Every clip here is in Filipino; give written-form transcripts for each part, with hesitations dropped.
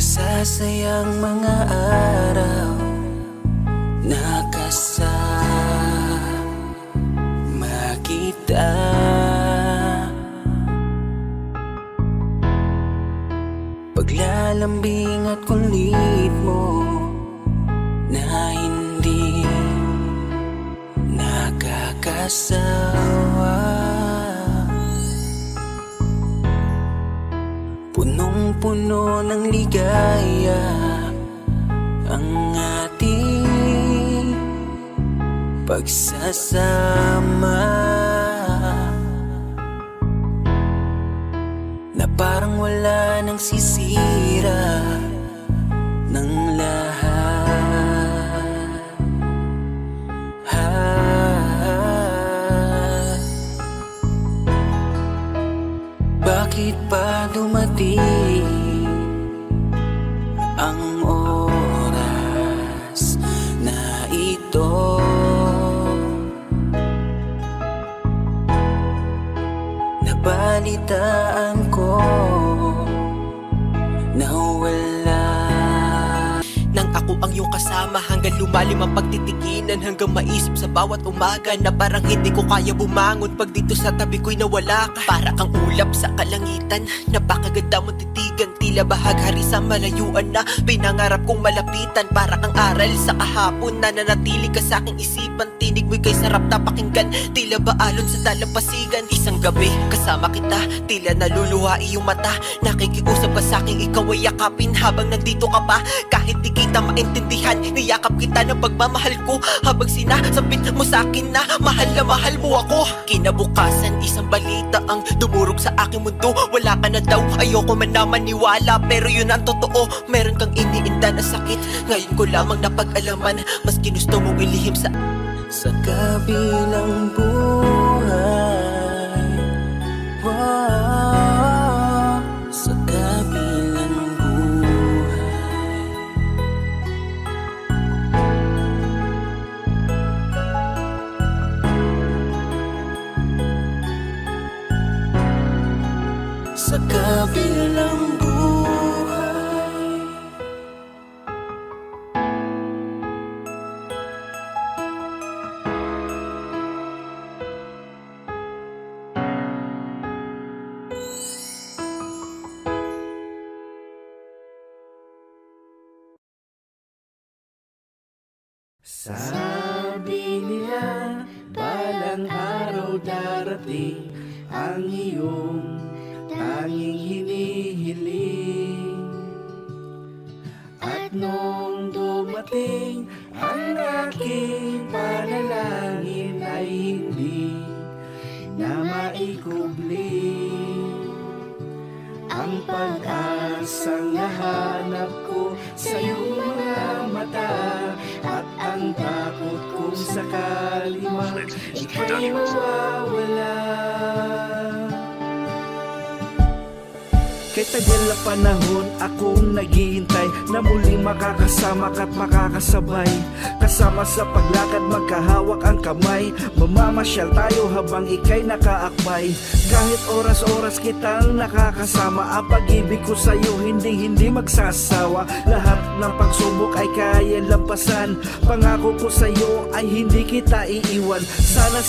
Masasayang mga araw na kasama kita. Paglalambing at kulit mo na hindi nakakasawa. Punong-puno ng ligaya ang ating pagsasama, na parang wala nang sisira ng lahat. Bakit pa dumating ang oras na ito? Nabalitaan ko na wala nang ako ang iyong kasama, hanggang lumalim ang pagtitiginan, hanggang maisip sa bawat umaga na parang hindi ko kaya bumangon pag dito sa tabi ko'y nawala ka. Para kang ulap sa kalangitan, napakaganda mo titigan, tila bahaghari sa malayuan na pinangarap kong malapitan. Para kang aral sa kahapon na nanatili ka sa aking isipan, tinig mo'y kay sarap na pakinggan, tila ba alon sa dalampasigan. Isang gabi kasama kita, tila naluluha iyong mata, nakikiusap ka sa aking ikaw ay yakapin habang nandito ka pa. Kahit di kita maintindihan, niyakap kita ng pagmamahal ko, habang sinasabit mo sa akin na mahal mo ako. Kinabukasan, isang balita ang dumurog sa aking mundo, wala ka na daw, ayoko man na maniwala, pero yun ang totoo, meron kang iniinda na sakit. Ngayon ko lamang napag-alaman, mas ginusto mong ilihim sa kabilang buhay. Wow, sa kabilang buhay. Sa kabilang buhay. Sabi nila, balang araw darating ang iyong tanging hinihiling. At nung dumating ang aking panalangin ay hindi na maikubli. Ang pag-asang nahanap ko sa iyong mga mata, at ang takot kong sakali mang ika'y mawawala. Kay tagal na panahon akong naghihintay na muling makakasama ka't makakasabay, kasama sa paglakad magkahawak ang kamay, mamamasyal tayo habang ika'y nakaakbay. Kahit oras-oras kitang nakakasama, ang pag-ibig ko sa'yo hindi magsasawa. Lahat ng pagsubok ay kaya lampasan, pangako ko sa'yo ay hindi kita iiwan. Sana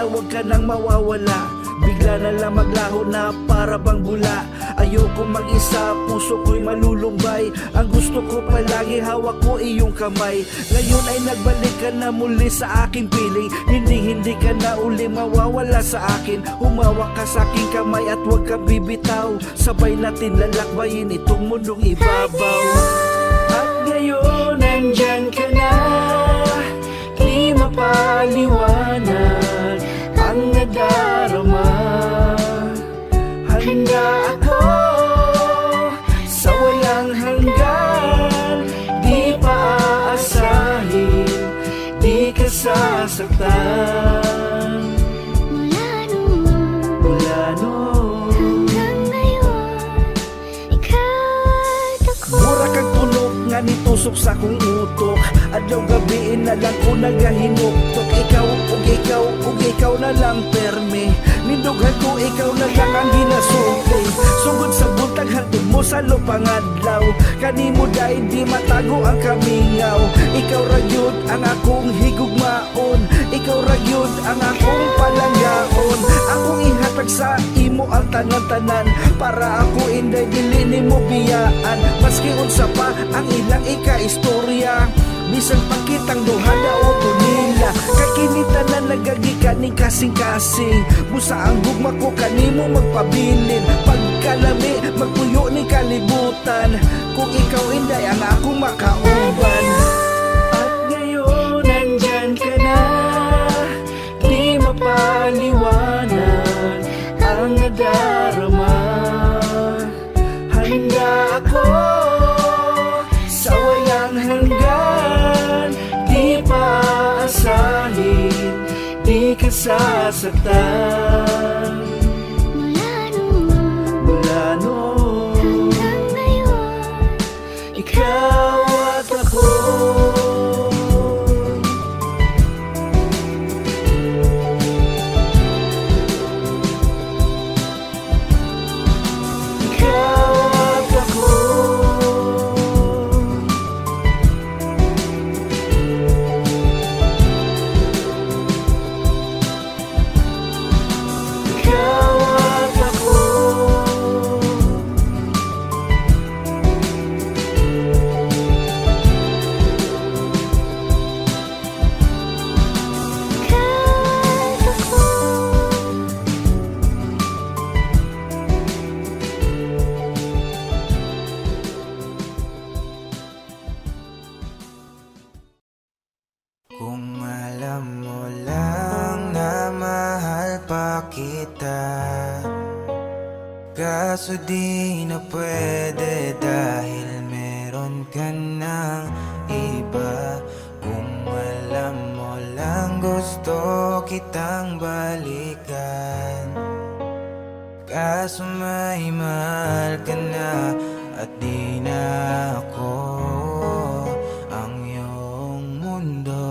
wag ka nang mawawala, bigla na lang maglaho na para bang bula. Ayoko mag-isa, puso ko'y malulumbay, ang gusto ko palagi hawak ko iyong kamay. Ngayon ay nagbalik ka na muli sa aking piling, hindi ka na uli mawawala sa akin. Humawak ka sa aking kamay at huwag ka bibitaw, sabay natin lalakbayin itong mundong ibabaw. At ngayon nandyan ka na, di mapaliwanag ang nadarama. Handa ako sa walang hanggan, di pa aasahin, di ka sasaktan. Mula noon hanggang ngayon, ikaw at ako. Mura kang tunog nga nitusok sa kong utok, adlaw gabiin na lang ko nagahinuktok. Ikaw na lang perme, nindughan ko ikaw na lang ang ginasukay. Sugod sa buntag hantod mo sa lupang adlaw. Kanimo day di matago ang kamingaw. Ikaw ra gyud ang akong higugmaon, ikaw ra gyud ang akong palanggaon. Akong ihatag sa imo ang tanan-tanan, para ako inday dili nimo biyaan. Maski unsa pa ang ilang ika-istorya, bisan pagkitang duha daw nila. Kay kini tanan nagagikan ning kasing-kasing, busa ang gugma ko kanimo magpabilin. Pagkalami magpuyo ni kalibutan, kung ikaw inday ang akong makauban. At ngayon nandyan ka na, di mapaliwanag ang nadarama. Handa ako sa walang hanggan, di paasahin, di ka sasaktan. Mula noon hanggang ngayon, ikaw at ako. Ikaw at ako. Ikaw at ako. kahit ako. Kung alam mo lang na mahal pa kita, kaso di na pwede dahil meron ka ng iba. Kung alam mo lang gusto kitang balikan, kaso may mahal ka na at di na ako ang iyong mundo.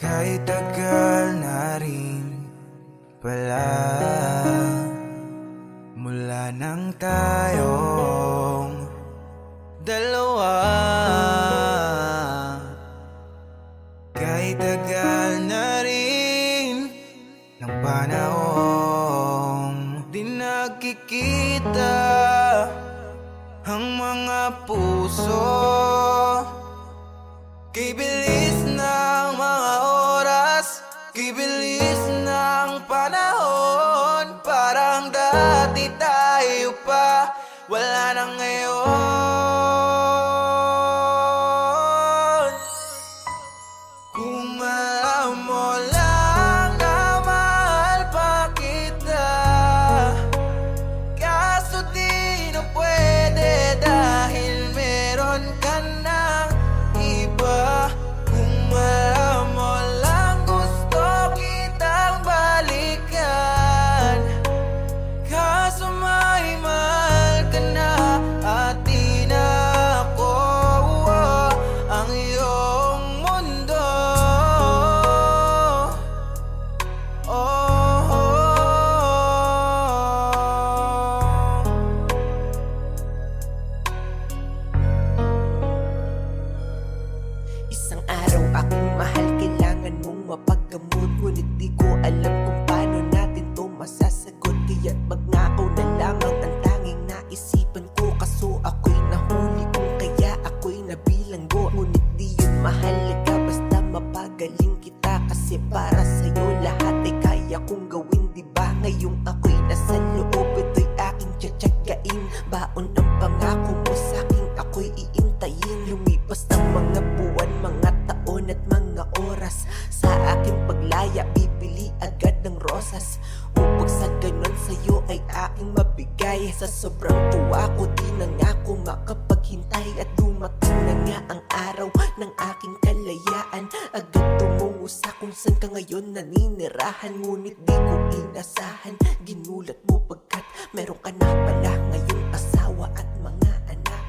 Kahit tagal na rin pala mula nang tayong dalawa. Kahit tagal na rin ng panahong di nagkikita ang mga puso. Kay bilis ng mga oras, kay bilis ng panahon, parang dati tayo pa, wala na ngayon. Kung alam mo lang na mahal pa kita, kaso di na pwede dahil meron ka ng iba. Kung alam mo lang gusto kitang balikan, kaso may mahal ka na at di na ako ang iyong mundo. Isang araw akong mahal, kailangan mong mapagkamot, ngunit di ko alam kung paano natin to masasagot. Kaya't magnakaw na lamang ang tanging naisipan ko, kaso ako'y nahuli kung kaya ako'y nabilanggo. Ngunit di yun mahalaga, basta mapagaling kita, kasi para sa'yo lahat ay kaya kong gawin, diba? Ngayong ako'y nasa loob, ito'y aking tsatsagain. Baon ang pangako mo sa'king ako'y iintayin. Lumipas ang mga buwan, mga taon at mga oras, sa aking paglaya bibili agad ng rosas, upag sa ganon sa'yo ay aking mabigay. Sa sobrang tuwa ko di na nga ako makapaghintay, at dumating na nga ang araw ng aking kalayaan. Agad tumungo sa kung saan ka ngayon naninirahan, ngunit di ko inasahan, ginulat mo pagkat meron ka na pala ngayong asawa at mga anak.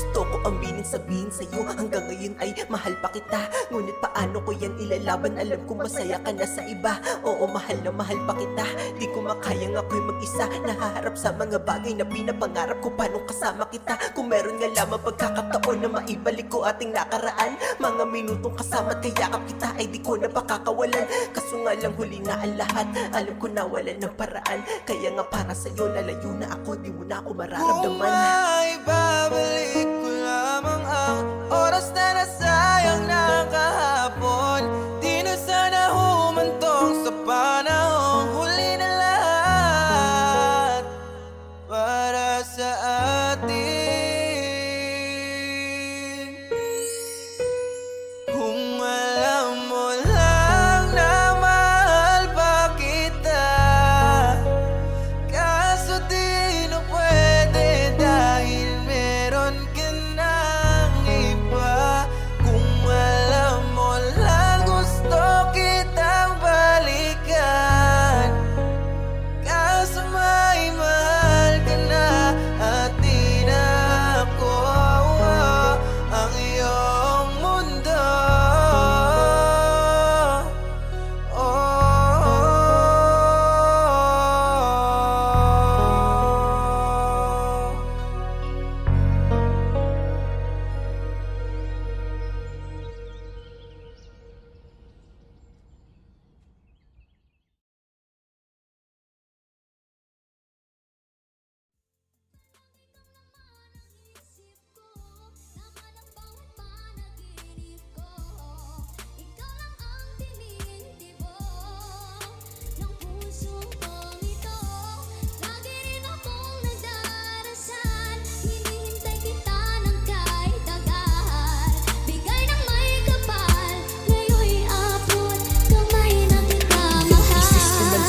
gusto ko aminin sabihin sa'yo. Hanggang ngayon ay mahal pa kita, ngunit paano ko yan ilalaban? Alam ko masaya ka na sa iba. Oo, mahal na mahal pa kita. Di ko makayang ako'y mag-isa, nahaharap sa mga bagay na pinapangarap ko. Paano kasama kita kung meron nga lamang pagkakataon na maibalik ko ating nakaraan? Mga minutong kasama at kayakap kita ay di ko na pakakawalan. Kaso nga lang huli na ang lahat, alam ko na wala ng paraan. Kaya nga para sa'yo lalayo na ako, di mo na ako Kung mararamdaman. maibabalik ko lamang ang oras na nasayang na kahapon, di na sana humantong sa panahong huli na lahat para sa atin. Kung alam mo lang na mahal pa kita, kaso di na pwede dahil meron ka ng iba. Kung alam mo lang gusto kitang balikan, kaso may mahal ka na at di na ako ang iyong mundo.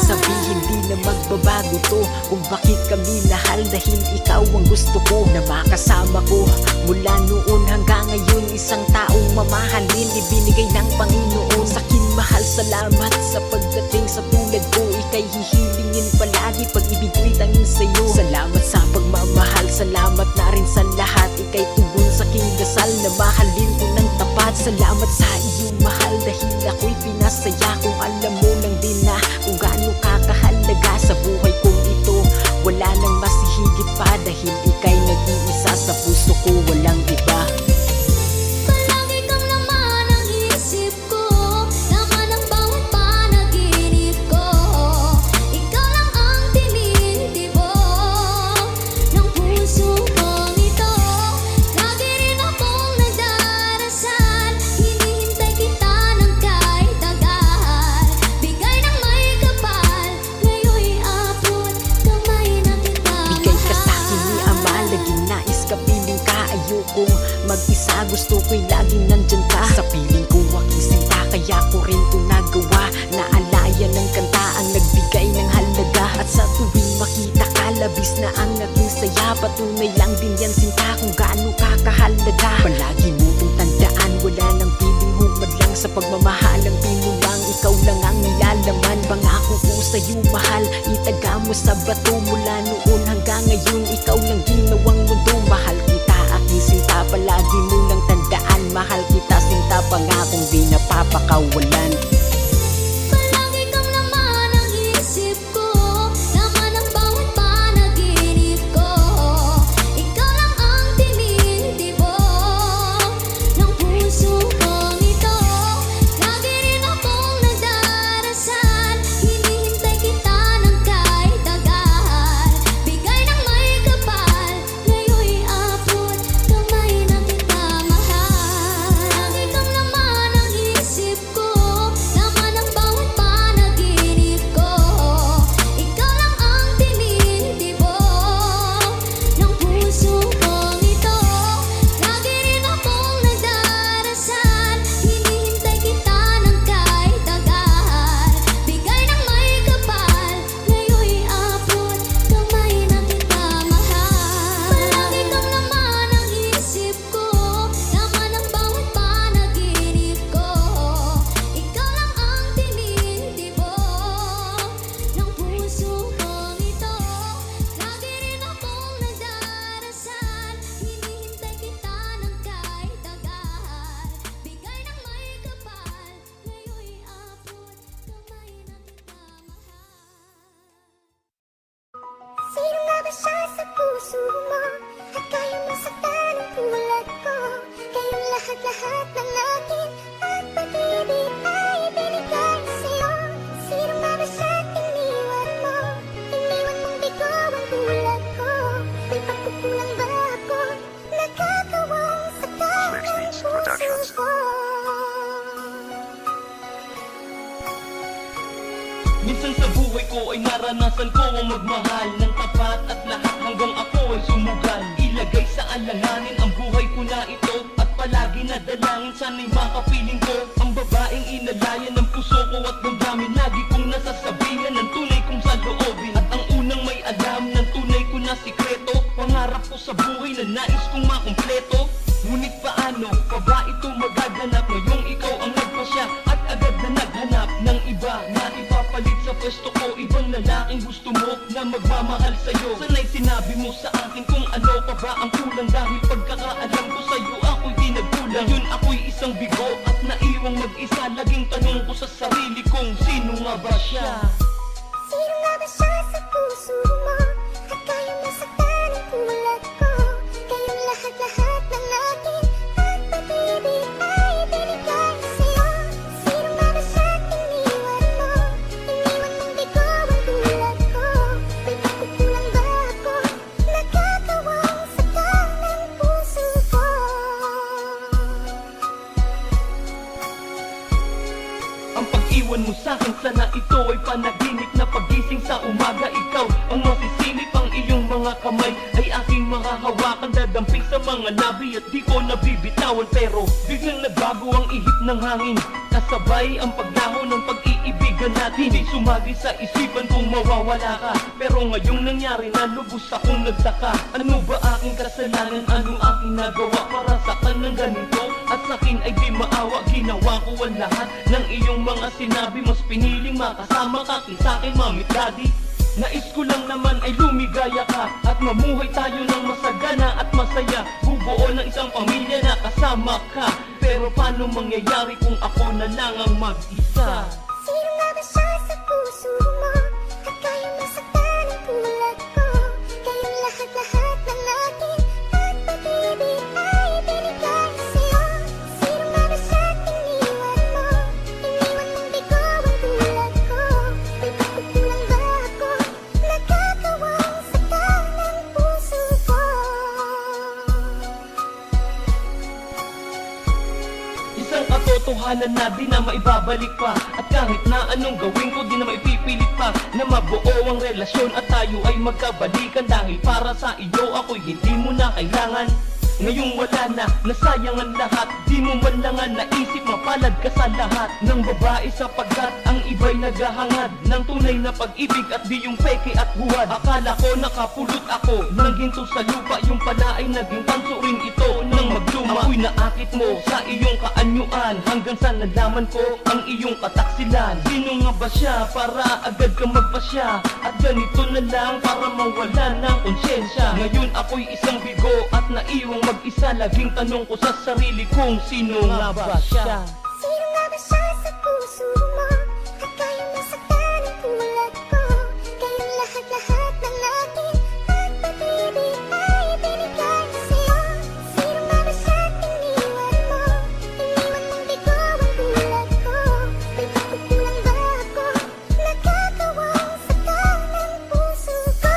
Sabihin di na magbabago to, kung bakit kami mahal dahil ikaw ang gusto ko na makasama ko. Mula noon hanggang ngayon, isang taong mamahalin ibinigay ng Panginoon sa'kin. Mahal, salamat sa pagdating sa tulad ko. Ika'y hihilingin palagi, pag-ibig ko'y tanging sa'yo. Salamat sa pagmamahal, salamat na rin sa lahat. Ika'y tugon sa'king dasal na mahalin ko ng tapat. Salamat sa iyong mahal dahil ako'y pinasaya. Kung alam mo lang din na kung gaano kakahalaga sa buhay kong ito, wala nang mas higit pa dahil ika'y nag-iisa sa puso ko, walang iba. Palagi kang laman ang isip ko, laman ang bawat panaginip ko. Ikaw lang ang tinitibo ng puso kong ito. Lagi rin akong nagdarasal, hinihintay kita ng kahit tagal. Bigay ng may kapal, ngayon'y abot kamay na kita Bigay ka sa'kin ni Ama, laging nais ka, piling ka. Ayokong mag-isa, gusto ko'y laging nandyan ka. Sa piling ko aking sinta, kaya ko rin ito nagawa. Naalaya ng kanta ang nagbigay ng halaga. At sa tuwing makita ka, labis na ang aking saya. Patunay lang din yan sinta kung gaano kakahalaga. Palagi mo itong tandaan, wala nang piling humadlang sa pagmamahalang pinulang. Ikaw lang ang nilalaman, pangako ko sa'yo mahal. Itaga mo sa bato, mula noon hanggang ngayon, ikaw lang ginawang mundo. Mahal kita aking sinta, palagi mo lang tandaan. Mahal kita sinta, pangakong di napapakawalan. Palagi kang laman ang isip ko, laman ang bawat panaginip ko. Ikaw lang ang tinitibo ng puso kong ito. Lagi rin akong nagdarasal, hinihintay kita ng kahit tagal. Bigay ng may kapal, ngayon'y abot kamay na kita mahal. Lagi kang laman ang isip ko, puso mo at kaya masaktan ang tulad ko. Kayong lahat-lahat ng akin at pag-ibig ay ibinigay sa'yo. Sino nga ba siyang iniwan mo? Iniwan mong bigo ang tulad ko. May pagkukulang ba ako? Nakakawang saktan ang puso ko. Minsan sa buhay ko ay naranasan ko ang magmahal ng tapat at lahat hanggang ako ay sumugal. Ilagay sa alanganin ang buhay ko na ito at palagi na dalangin sana'y makapiling ko ang babaeng inalayan ng puso ko at damdamin. Lagi kong nasasabihan ng tunay kong saloobin at ang unang may alam ng tunay ko na sikreto. Pangarap ko sa buhay na nais kong makumpleto. Ngunit paano pa ba ito magaganap ngayong ikaw ang nagpasya at agad na naghanap ng iba na ipapalit sa pwesto ko? Ibang lalaking gusto mo na magmamahal sa'yo. Sana'y sinabi mo sa akin kung ano pa ba ang kulang, dahil pagkakaalam ko sa'yo ako'y di nagkulang. Ngayon ako'y isang bigo at naiwang mag-isa. Laging tanong ko sa sarili kong sino nga ba siya? Sino nga ba siya sa puso mo at kaya masaktan ang tulad ko? Kayong lahat-lahat ng akin at pag-ibig ay ibinigay sa'yo. Sino nga ba siyang iniwan mo? Iniwan mong bigo ang tulad ko. May pagkukulang ba ako? Nakakawang saktan ang puso ko. Ang pag-iwan mo sa'kin, sana ito ay panaginip na pagising sa umaga. Ikaw ang masisilip, ang iyong mga kamay ay aking makahawakan. Dadamping sa mga labi at di ko nabibitawan. Pero biglang nagbago ang ihip ng hangin, kasabay ang paglaho ng pag-iibigan natin. Di sumagi sa isipan kung mawawala ka, pero ngayong nangyari na lubos akong nagtaka. Ano ba aking kasalanan? Ano aking nagawa para saktan ng ganito? At sa'kin ay di maawa. Ginawa ko ang lahat ng iyong mga sinabi. Mas piniling makasama ka sa'kin, mami, daddy. Nais ko lang naman ay lumigaya ka at mamuhay tayo ng masagana at masaya. Bubuo ng isang pamilya na kasama ka. Pero paano mangyayari kung ako na lang ang mag-isa? Sino nga ba siya sa puso mo at kaya masaktan ang tulad ko? Kayong lahat-lahat ng akin at pag-ibig ay ibinigay sa'yo. Sino nga ba siyang iniwan mo? Iniwan mong bigo ang tulad ko. May pagkukulang ba ako? Nakakawang saktan ang puso ko. Isang katotohanan na di na maibabalik pa, at kahit na anong gawin ko di na maipipilit pa na mabuo ang relasyon at tayo ay magkabalikan. Dahil para sa iyo ako'y hindi mo na kailangan. Ngayong wala na, nasayang ang lahat. Di mo man lang ang naisip, mapalad ka sa lahat ng babae, sapagkat ang iba'y naghahangad ng tunay na pag-ibig at di yung peke at buwad. Akala ko nakapulot ako ng ginto sa lupa, yung pala ay naging tanso rin ito nang magluma. Ako'y naakit mo sa iyong kaanyuan hanggang sa nalaman ko ang iyong kataksilan. Sino nga ba siya para agad kang magpasya? At ganito na lang para mawala ng konsyensya. Ngayon ako'y isang bigo at naiwang mag-isa. Laging tanong ko sa sarili kong sino nga ba siya? Sino nga ba siya sa puso mo at kaya masaktan ang tulad ko? Kayong lahat-lahat ng akin at pag-ibig ay ibinigay sa'yo. Sino nga ba siyang iniwan mo? Iniwan mong bigo ang tulad ko. May pagkukulang ba ako? Nakakawang saktan ang puso ko.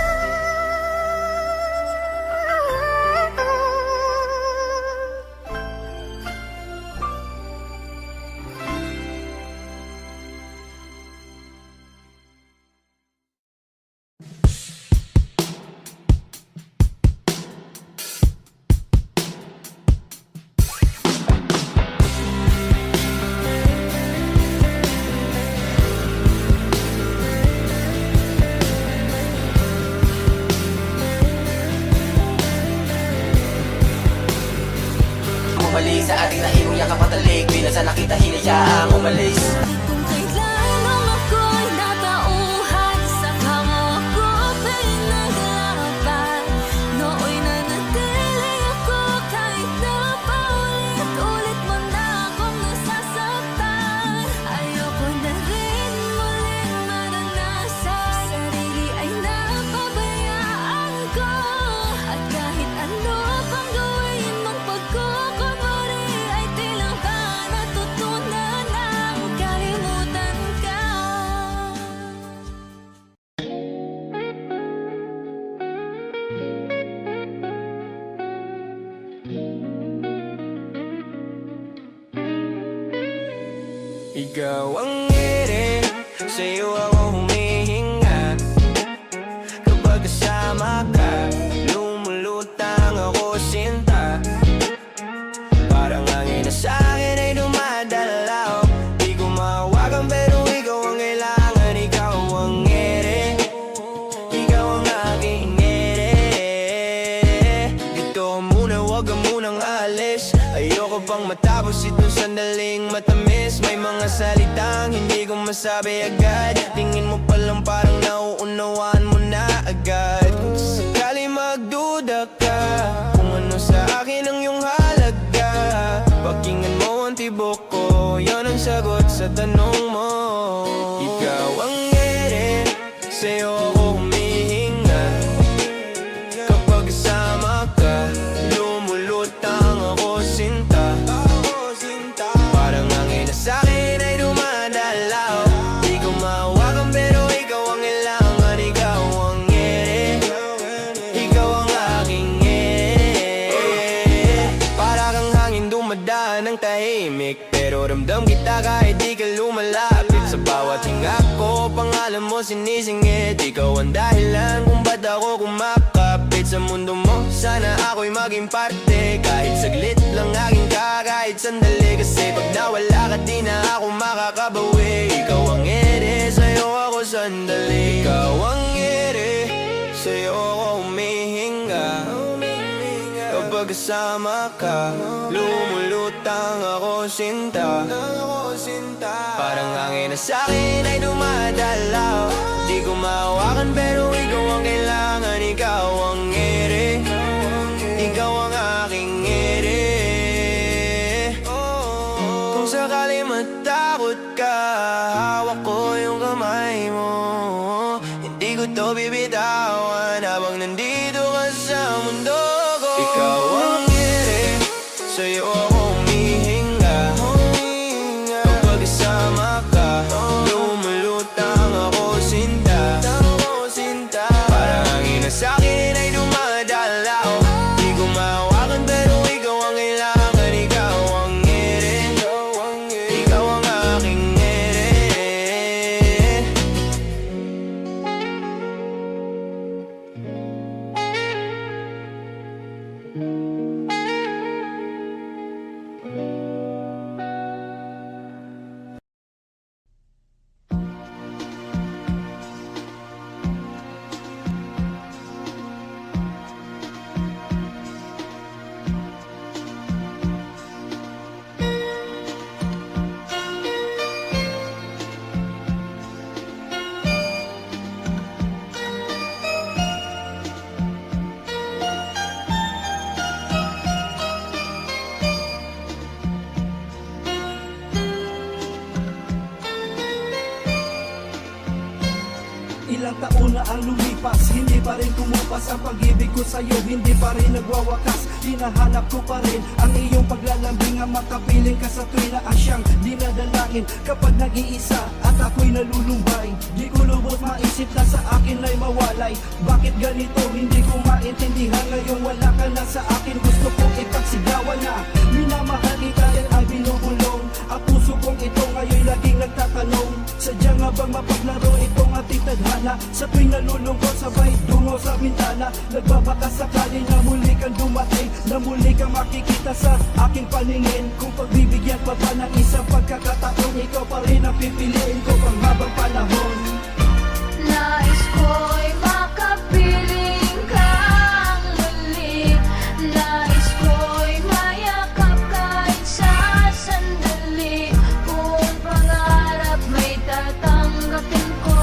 Umalis sa ating naiwang yakap at talik, bilang sa nakita hinayaang umalis. Kung kailanang ako'y natauhan sa hangak ko pinaglaban, nooy nanatili ako kahit na paulit-ulit mo na akong nasasaktan. Ayoko na rin muling maranasan, sarili ay napabayaan ko. Ikaw ang ere, sa'yo ako humihinga. Kapag kasama ka, lumulutang ako sinta. Parang hangin na sa'kin ay dumadalaw. Di ko mahawakan pero ikaw ang kailangan. Ikaw ang ere, ikaw ang aking ere. Dito ka muna, wag ka munang alis. Ayoko pang matapos itong sandaling matamis. May mga salitang hindi ko masabi agad. Tingin mo pa lang parang nauunawaan mo na agad. Kung sakali magduda ka kung ano sa akin ang iyong halaga, pakinggan mo ang tibok ko, yan ang sagot sa tanong mo. Ikaw ang ere, sa'yo ako humihinga. Kapag kasama ka, lumulutang ako sinta. Parang hangin na sa'kin ay dumadalaw. Di ko mahawakan pero ikaw ang kailangan. Ikaw ang ere, ikaw ang aking ere. Para kang hangin dumadaan ng tahimik, pero ramdam kita kahit di ka lumalapit. Sa bawat hinga ko, pangalan mo sinisingit. Ikaw ang dahilan kung ba't ako kumakapit sa mundo mo. Sana ako'y maging parte, kahit saglit lang aking ka, kahit sandali. Kasi pag nawala ka di na ako makakabawi. Ikaw ang ere, sa'yo ako sandali. Ikaw ang ere, sa'yo ako humihinga. Kapag kasama ka, lumulutang ako sinta. Parang hangin na sa'kin ay dumadalaw. Di ko mahawakan pero ikaw ang kailangan. Ikaw ang ere, ikaw ang aking ere. Kung sakali matakot ka, hawak ko yung kamay mo. Hindi ko to bibitawan habang nandito ka sa mundo ko. Ikaw ang ere, sa'yo ako humihinga. Kapag kasama ka, lumulutang ako sinta. Parang hangin na sa'kin ay dumadalaw. Di ko mahawakan pero ikaw ang kailangan. Ikaw ang ere, ikaw ang aking ere. Ilang taon na ang lumipas, hindi pa rin kumupas ang pag-ibig ko sa'yo, hindi pa rin nagwawakas. Hinahanap ko pa rin ang iyong paglalambing, ang makapiling ka sa tuwi na asyang dinadalangin. Kapag nag-iisa at ako'y nalulumbay, di ko lubos maisip na sa akin ay mawalay. Bakit ganito, hindi ko maintindihan. Ngayong wala ka na sa akin, gusto kong ipagsigawan na minamahal kita yan ay binubulong. Ang puso kong ito ngayon laging nagtatanong, sadya nga bang mapaglaro itong ating tadhana? Sa tuwing nalulungkot sabay tungo sa bintana, nagbabaka sakali na muli kang dumating, na muli kang makikita sa aking paningin. Kung pagbibigyan pa ba ng isang pagkakataon, ikaw pa rin ang pipiliin ko pang habang panahon. Nais ko'y makapiling kang muli. Nais ko'y mayakap kahit sa sandali. Kung pangarap may tatanggapin ko,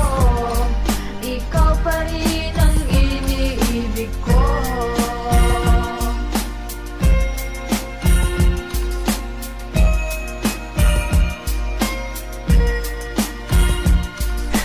ikaw pa rin ang iniibig ko.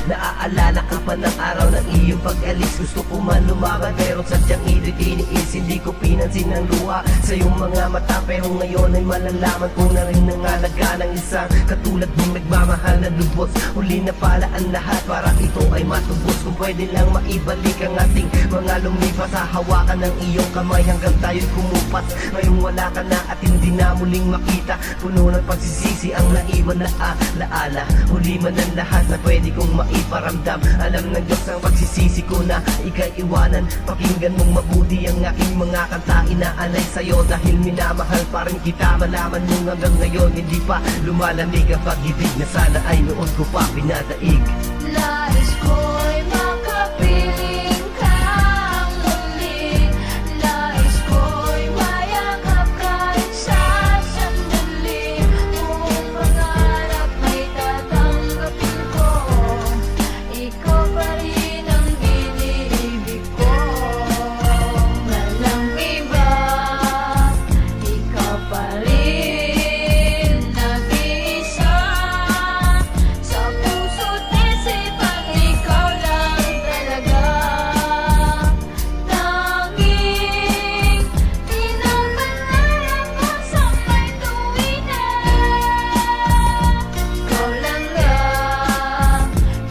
Naaalala ka pa ng araw ng iyong iyong pag-alis. Gusto ko man lumaban pero sadyang itiis. Hindi ko pinansin ang luha sa iyong mga mata, pero ngayon ay malalaman ko na rin ang halaga ng isang katulad mong nagmamahal na lubos. Huli na pala ang lahat para ito ay matubos. Kung pwede lang maibalik ang ating mga lumipas, hahawakan ng iyong kamay hanggang tayo'y kumupas. Ngayong wala ka na at hindi na muling makita, puno ng pagsisisi ang naiwan na alaala. Huli man ang lahat na pwede kong maiparamdam. Alam ng Diyos ang pagsisisi ko na ika'y iwanan. Pakinggan mong mabuti ang aking mga kanta, inaalay sa'yo dahil minamahal pa rin kita. Malaman mo hanggang ngayon hindi pa lumalamig ang pag-ibig na sana ay noon ko pa pinadaig. Nais ko'y makapiling kang muli. Nais ko'y mayakap kahit sa sandali. Kung pangarap may tatanggapin ko, ikaw pa rin ang iniibig ko. Walang iba, ikaw pa rin nag-iisa. Sa puso't isipan, ikaw lang talaga. Tanging pinapangarap ko sa may tuwina. Ikaw lang nga,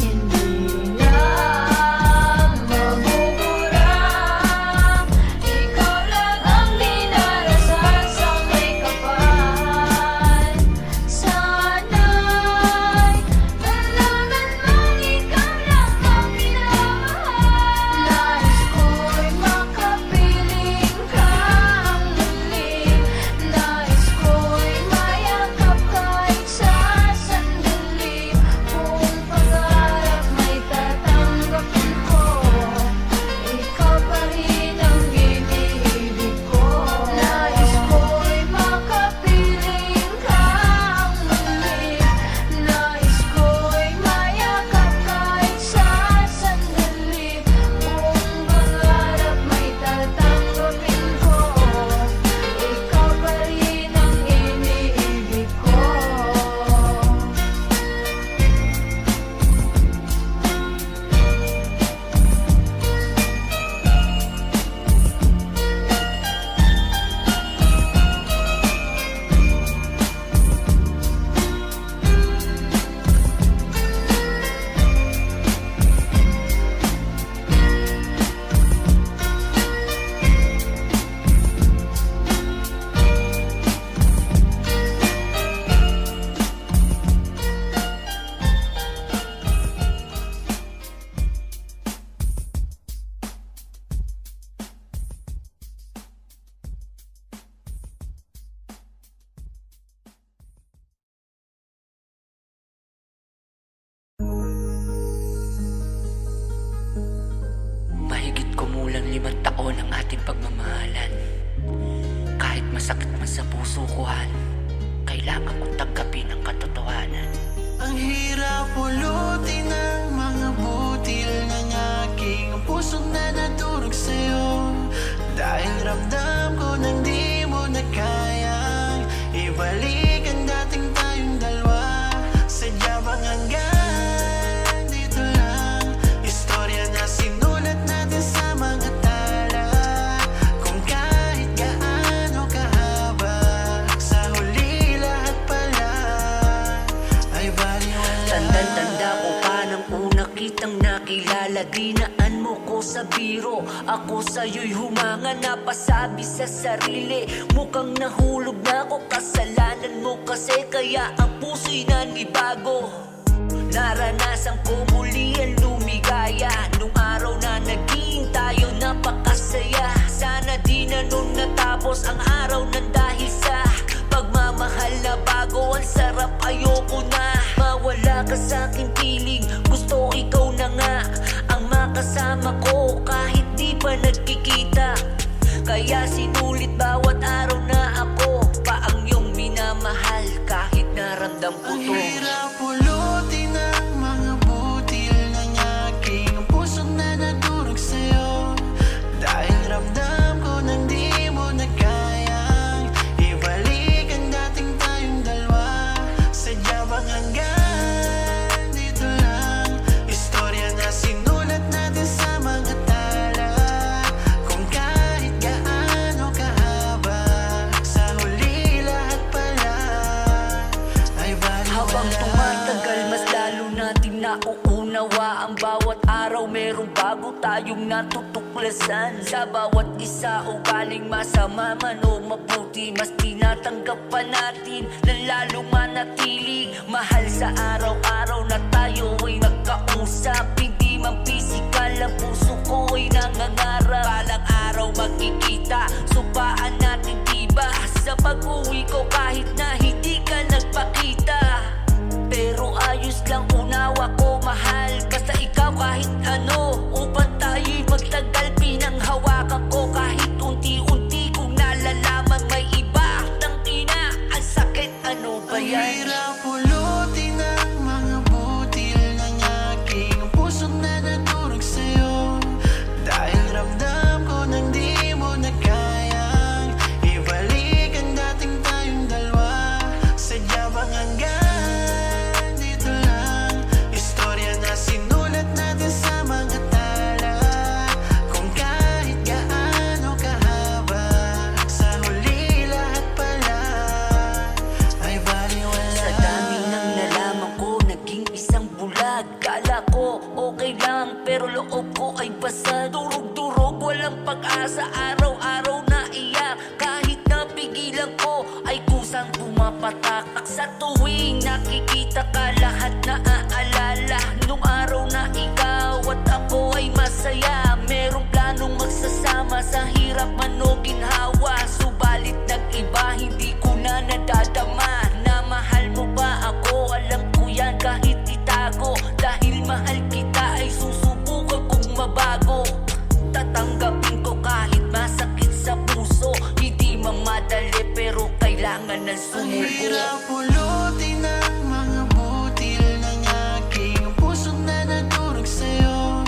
hindi na mabubura. Ikaw lang ang dinarasal sa may kapal. Sana'y nalaman mong ikaw lang ang minamahal. Nais ko'y makapiling kang muli. Nais ko'y mayakap kahit sa sandali. Kung pangarap may tatanggapin ko, ikaw pa rin ang iniibig ko. Nais ko'y makapiling kang muli. Nais ko'y mayakap kahit sa sandali. Kung pangarap may tatanggapin ko, ikaw pa rin ang iniibig ko. Mahigit kumulang 5 taon ang ating pagmamahalan. Kahit masakit man sa puso ko, Han, kailangan kong tanggapin ang katotohanan. Ang hirap pulutin ng mga butil ng aking pusong na nadurog sa'yo. Dahil ramdam ko nang di mo na kayang ibalik ang dating tayong dalawa. Sadya bang hanggang dito lang? Istorya na sinulat natin sa mga tala. Kung kahit gaano kahaba, sa huli lahat pala ay baliwala. Tanda-tanda ko pa nang una kitang nakilala. Dinaan mo ko sa biro, ako sa'yo'y humanga. Napasabi sa sarili, mukhang nahulog na ako. Kasalanan mo kasi kaya ang puso'y nanibago. Naranasan ko muli ang lumigaya. Nung araw na naging tayo napakasaya. Sana di na nun natapos ang araw ng dahil sa pagmamahal na bago. Ang sarap, ayoko na mawala ka sa'king piling. Gusto ikaw na nga ang makasama ko kahit di pa nagkikita. Kaya sinulit bawat araw na ako pa ang iyong minamahal kahit naramdam ko Ang to. hirap pulutin ng mga butil ng aking pusong na nadurog sa'yo. Dahil ramdam ko nang di mo na kayang ibalik ang dating tayong dalawa. Sadya bang hanggang dito lang? Istorya na sinulat natin sa nawa ang bawat araw merong bago tayong natutuklasan. Sa bawat isa ugaling masama man o mabuti, mas tinatanggap pa natin na lalong manatili. Mahal sa araw-araw na tayo ay nagkausap, hindi man pisikal ang puso ko ay nangangarap. Balang araw magkikita, supaan natin diba? Sa pag-uwi ko kahit na hindi ka nagpakita, pero ayos lang unawa ko mahal. Basta ikaw kahit ano, upang tayo'y magtagal pinanghawakan ko. Kahit unti-unti kong nalalaman may iba. Nang ina, ang sakit, ano ba Ang yan? hirap pulutin ang mga butil ng aking puso na nadurog sa'yo. Dahil ramdam ko nang di mo na kayang ibalik ang dating tayong dalawa. Sadya bang hanggang dito lang? Istorya na sinulat natin sa mga tala. Kung kahit gaano kahaba, sa huli lahat pala ay baliwala. Sa dami ng nalaman ko, naging isang bulag. Kala ko okay lang, pero loob ko ay basa. Durog-durog, walang pag-asa, araw-araw na iyak. Kahit napigilan ko, ay kusang pumapatak. Sa tuwing nakikita ka, lahat na aalala nung araw na ikaw at ako ay masaya. Merong planong magsasama sa hirap man o ginhawa. Subalit nag-iba, hindi ko na nadadama na mahal mo ba ako. Alam ko yan kahit itago, dahil mahal kita ay susubukan kong mabago. Tatanggapin ko kahit masakit sa puso, hindi man madali pero kailangan ng Ang sumuko. hirap pulutin ang mga butil ng aking puso na nadurog sa'yo.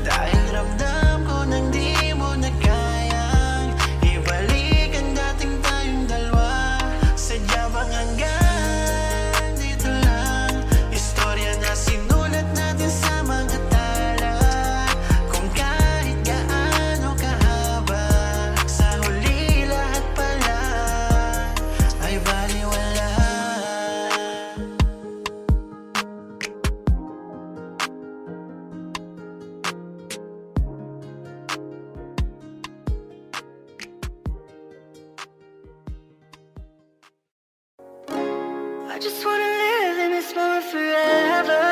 Dahil ramdam ko nang di mo na kayang ibalik ang dating tayong dalawa. Sadya bang hanggang dito lang? Istorya na sinulat natin sa mga tala. Kung kahit gaano kahaba, sa huli lahat pala ay baliwala. I just wanna live in this moment forever.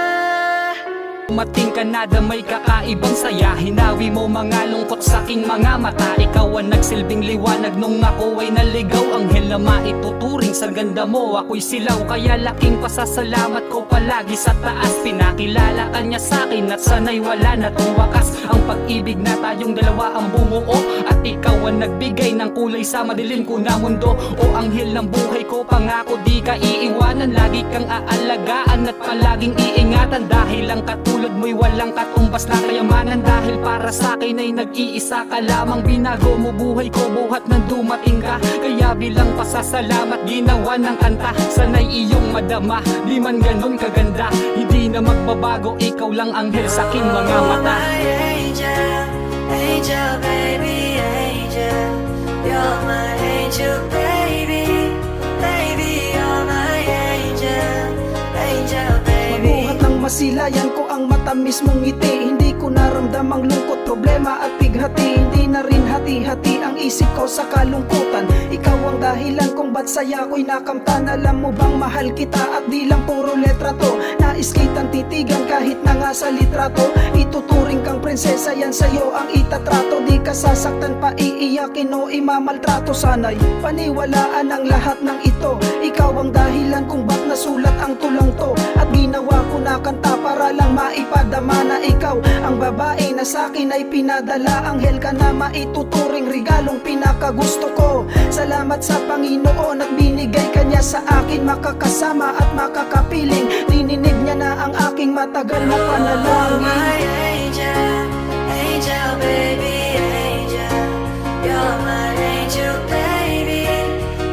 Dumating ka na damay kakaibang saya. Hinawi mo mga lungkot sa aking mga mata. Ikaw ang nagsilbing liwanag nung ako ay naligaw. Anghel na maituturing sa ganda mo, ako'y silaw. Kaya laking pasasalamat ko palagi sa taas. Pinakilala ka niya sa'kin at sana'y wala na tong wakas. Ang pag-ibig na tayong dalawa ang bumuo, at ikaw ang nagbigay ng kulay sa madilim ko na mundo. O anghel ng buhay ko, pangako di ka iiwanan. Lagi kang aalagaan at palaging iingatan. Dahil ang katulad mo'y walang katumbas na kayamanan. Dahil para sa'kin ay nag-iisa ka lamang. Binago mo buhay ko buhat nang dumating ka. Kaya bilang pasasalamat ginawa ng kanta. Sana'y iyong madama, di man ganun kaganda. Hindi na magbabago, ikaw lang anghel sa aking mga mata. My angel, angel baby, angel. You're my angel baby, baby, you're my angel, angel baby. Mabuhat ng masilayan ko ang matamis mong ngiti. Hindi ko naramdam ang lungkot, problema at bighati. Hindi na rin hati-hati ang isip ko sa kalungkutan. Ikaw ang dahilan kung ba't saya ko'y nakamtan. Alam mo bang mahal kita at di lang puro letra to. Nais kitang titigan kahit na nga sa litrato. Ituturing kang prinsesa, yan sa'yo ang itatrato. Di ka sasaktan pa iiyakin o imamaltrato. Sana'y paniwalaan ang lahat ng ito. Ikaw ang dahilan kung ba't nasulat ang tulang to. At ginawa ko na kanta para lang maipadama na ikaw ang babae na sa'kin ay pinadala. Anghel ka na maituturing regalong pinakagusto ko. Salamat sa Panginoon at binigay kanya sa akin. Makakasama at makakapiling. Dininig niya na ang aking matagal na panalangin. My angel, angel baby, angel. You're my angel baby,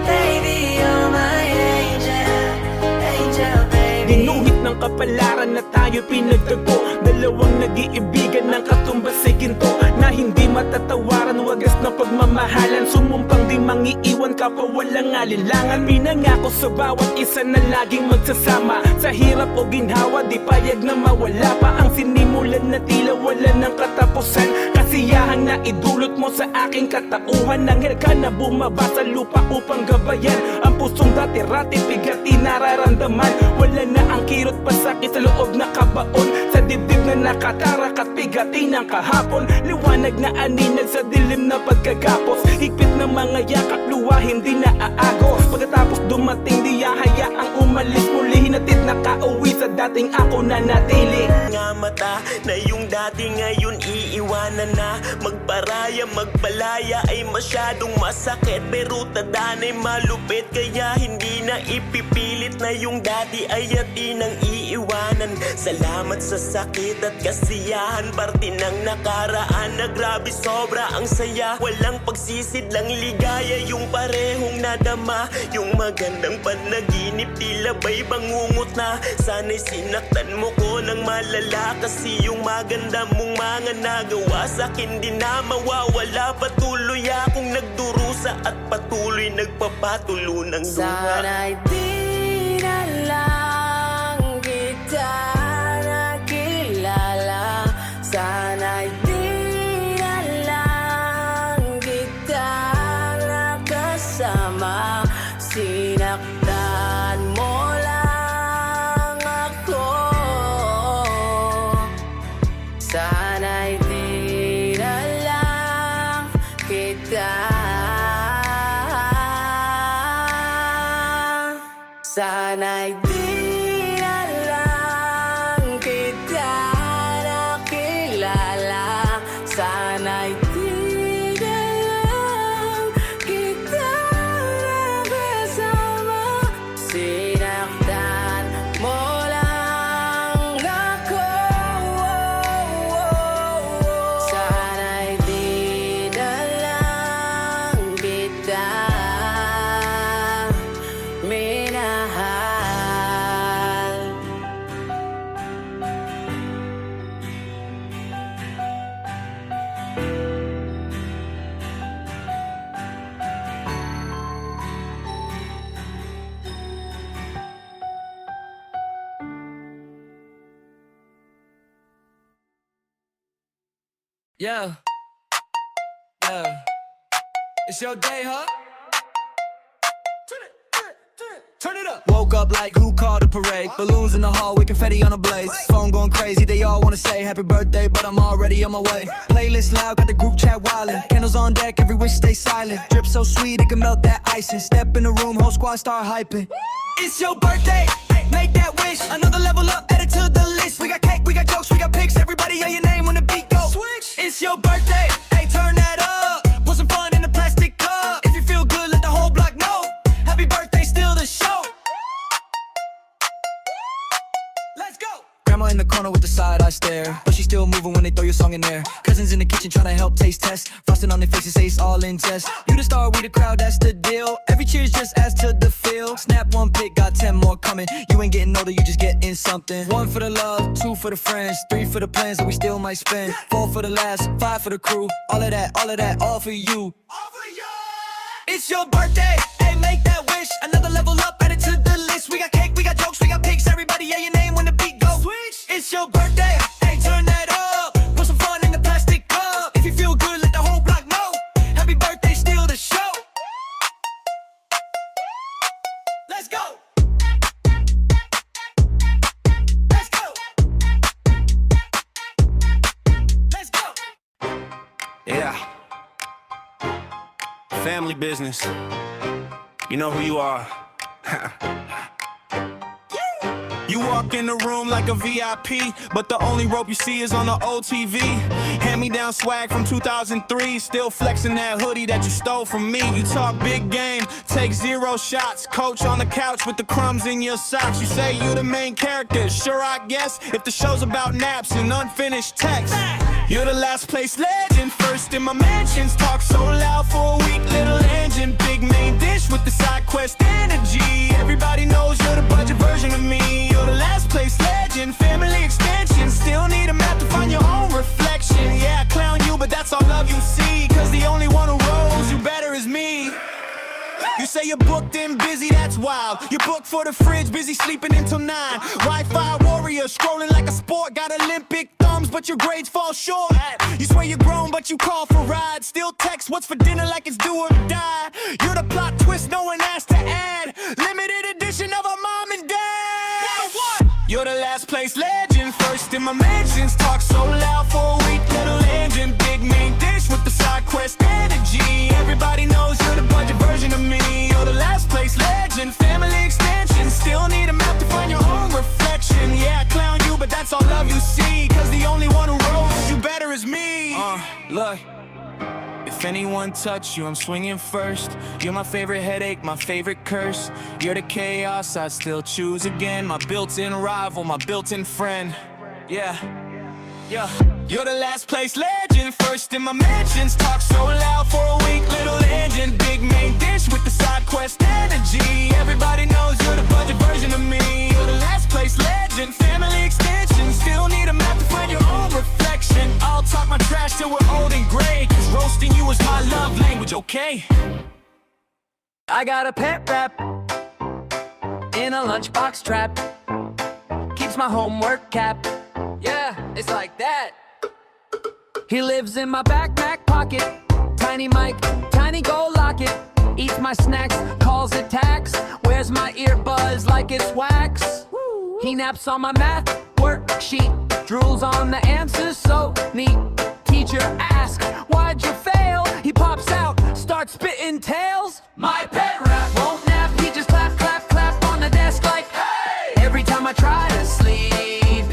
baby, you're my angel, angel baby. Ginuhit ng kapalaran na tayo pinagtagpo. Dalawang nag-iibigan ng katumbas ay ginto, na hindi matatawaran, wagas na pagmamahalan. Sumumpang di mangiiwan kapwa walang alinlangan. Pinangako sa bawat isa na laging magsasama. Sa hirap o ginhawa di payag na mawala pa. Ang sinimulan na tila wala ng katapusan. Kasiyahan na idulot mo sa aking katauhan. Nanghel ka na bumaba sa lupa upang gabayan ang pusong dati-rati bigati nararamdaman. Wala na ang kirot pasakit sa loob na kabaon, sa dibdib na nakatarak at bigati ng kahapon. Liwanag na aninag sa dilim na pagkagapos. Higpit ng mga yakap luwa hindi na aagos. Pagkatapos dumating di hayaang umalis. Muli hinatid na kauwi sa dating ako na natili. Nga mata na yung dati ngayon iiwanan na. Magparaya, magpalaya ay masyadong masakit, pero tandaan ay malupit. Kaya hindi na ipipilit na yung dati ay atin ang iiwanan. Salamat sa sakit at kasiyahan, parte ng nakaraan na grabe sobra ang saya. Walang pagsisid lang ligaya yung parehong nadama. Yung magandang panaginip tila ba'y bangungot na. Sana'y sinaktan mo ko ng malala, kasi yung maganda mong mga nagawa sa'kin di na mawawala. Patuloy akong nagdurusa at patuloy nagpapatulo ng luha. Sana'y di na lang kita nakilala. Sana'y di na lang kita nakasama. Sinaktan mo lang ako. Sana'y di na lang kita. Sana'y di na lang kita nakilala. Sana'y di na lang kita nakasama. Sinaktan mo lang ako. Sana'y di na lang kita minahal. Yeah. Yeah. It's your day, huh? Turn it up. Woke up like who called the parade? Balloons in the hall with confetti on a blaze. Phone going crazy, they all wanna say happy birthday, but I'm already on my way. Playlist loud, got the group chat wildin'. Candles on deck, every wish stay silent. Drip so sweet, it can melt that ice. And step in the room, whole squad start hyping. It's your birthday, make that wish. Another level up, add it to the list. We got cake, we got jokes, we got pics. Everybody yell your name when the beat goes. Switch. It's your birthday, hey, turn that up. Put some fun in the plastic cup. If you feel good, let the whole block know. Happy birthday, still the show. Let's go. Grandma in the corner with the side-eye stare, but she's still moving when they throw your song in there. Cousins in the kitchen trying to help taste test. Frosting on their faces say it's all in jest. You the star, we the crowd, that's the deal. Every cheers just adds to the feel. Snap one pic, got 10 more coming. You ain't getting older, you just getting something. 1 for the love, 2 for the friends, 3 for the plans that we still might spend. 4 for the last, 5 for the crew. All of that, all for you. All for you. It's your birthday, hey, make that wish. Another level up, add it to the list. We got cake, we got jokes, we got pics. Everybody yell your name when the beat goes. Switch. It's your birthday, hey, turn that up. Put some fun in the plastic cup. If you feel good, let the whole block know. Happy birthday, still the show. Let's go. Let's go. Let's go. Yeah. Family business. You know who you are. You walk in the room like a VIP, but the only rope you see is on the old TV. Hand-me-down swag from 2003, still flexing that hoodie that you stole from me. You talk big game, take 0 shots. Coach on the couch with the crumbs in your socks. You say you the main character, sure I guess, if the show's about naps and unfinished text. You're the last place legend, first in my mansions. Talk so loud for a weak little engine. Big main dish with the side quest energy. Everybody knows you're the budget version of me. You're the last place legend. busy, that's wild. You booked for the fridge, busy sleeping until 9. Wi-Fi warrior, scrolling like a sport. Got Olympic thumbs, but your grades fall short. You swear you're grown, but you call for rides. Still text what's for dinner like it's do or die. You're the plot twist no one asked to add. Limited edition of a mom and dad. You're the last place legend, first in my mentions. Talk so loud for a week, little engine. Big main dish with the side quest energy. Everybody knows you're the budget version of me. You're the last place legend, family extension. Still need a map to find your own reflection. Yeah, I clown you, but that's all love you see. Cause the only one who rose you better is me. Look, if anyone touch you, I'm swinging first. You're my favorite headache, my favorite curse. You're the chaos, I still choose again. My built-in rival, my built-in friend. Yeah. You're the last place legend, first in my mentions. Talk so loud for a week, little engine. Big main dish with the side quest energy. Everybody knows you're the budget version of me. You're the last place legend, family extension. Still need a map to find your own reflection. I'll talk my trash till we're old and gray, cause roasting you is my love language, okay? I got a pet rap in a lunchbox trap. Keeps my homework cap. Yeah, it's like that. He lives in my backpack pocket. Tiny Mike, tiny gold locket. Eats my snacks, calls it tax. Wears my earbuds like it's wax. He naps on my math worksheet. Drools on the answers, so neat. Teacher asks, why'd you fail? He pops out, starts spitting tails. My pet rat won't nap, he just clap, clap, clap on the desk like, hey! Every time I try to sleep,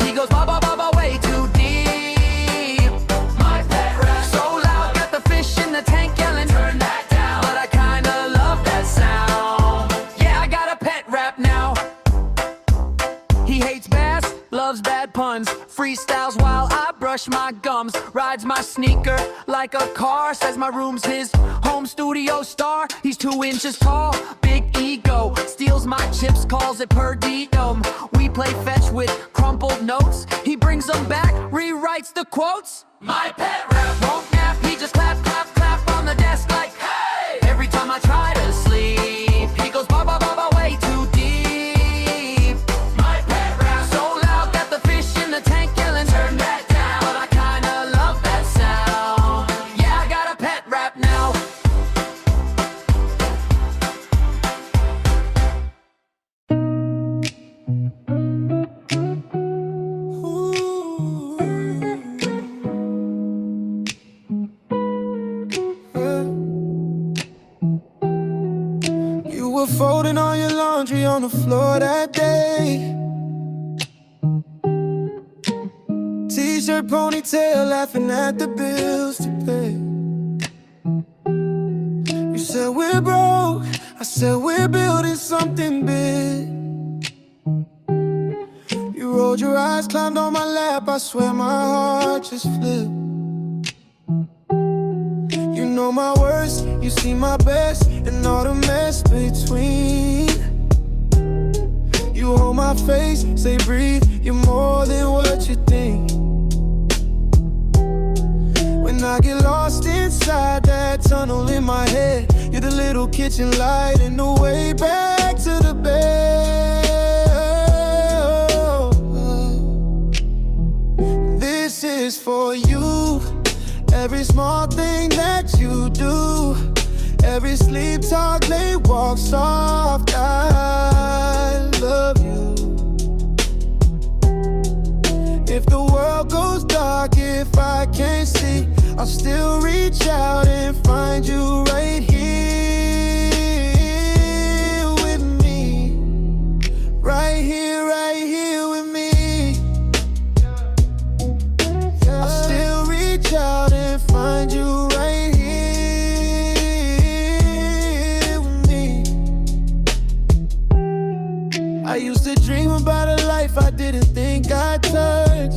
he goes ba ba ba ba way too deep. My pet rat so loud, got the fish in the tank yelling, turn that down. But I kinda love that sound. Yeah, I got a pet rap now. He hates bass, loves bad puns. Freestyles while I brush my gums. Rides my sneaker like a car. Says my room's his home studio star. He's 2 inches tall, big ego. Steals my chips, calls it per diem. We play fetch with crumpled notes. He brings them back, rewrites the quotes. My pet rap won't nap. He just clap, clap, clap on the desk like, hey! Every time I try to sleep, he goes ba ba ba ba way too deep. My pet rap so loud, got the fish in the tank yelling, turn that down. But I kinda love that sound. Yeah, I got a pet rap now. You were folding all your laundry on the floor that day. T-shirt, ponytail, laughing at the bills to pay. You said we're broke, I said we're building something big. You rolled your eyes, climbed on my lap, I swear my heart just flipped. You know my worst, you see my best, and all the mess between. You hold my face, say breathe, you're more than what you think. When I get lost inside that tunnel in my head, you're the little kitchen light in the way back to the bed. This is for you. Every small thing that you do, every sleep talk, late walk soft, I love you. If the world goes dark, if I can't see, I'll still reach out and find you right here with me. Right here with me. I'll still reach out and find you right here with me. I used to dream about a life I didn't think I'd touch.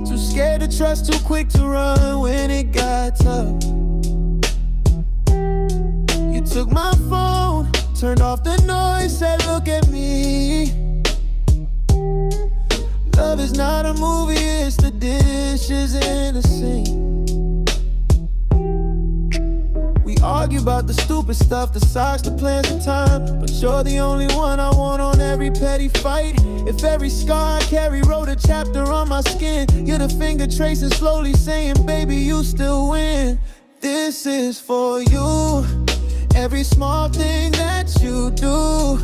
Too scared to trust, too quick to run when it got tough. You took my phone, turned off the noise, said look at me. Love is not a movie, it's the dishes in the sink. We Argue about the stupid stuff, the socks, the plans, the time. But you're the only one I want on every petty fight. If every scar I carry wrote a chapter on my skin, you're the finger tracing slowly saying, baby, you still win. This is for you. Every small thing that you do,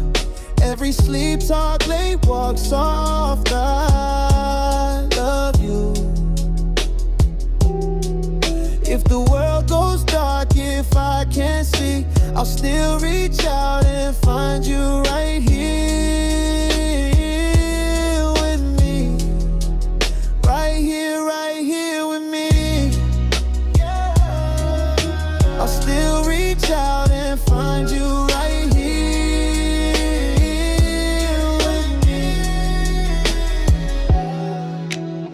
every sleep talk, late walk, soft, I love you. If the world goes dark, if I can't see, I'll still reach out and find you right here with me. Right here with me. I'll still reach out and find you right here with me.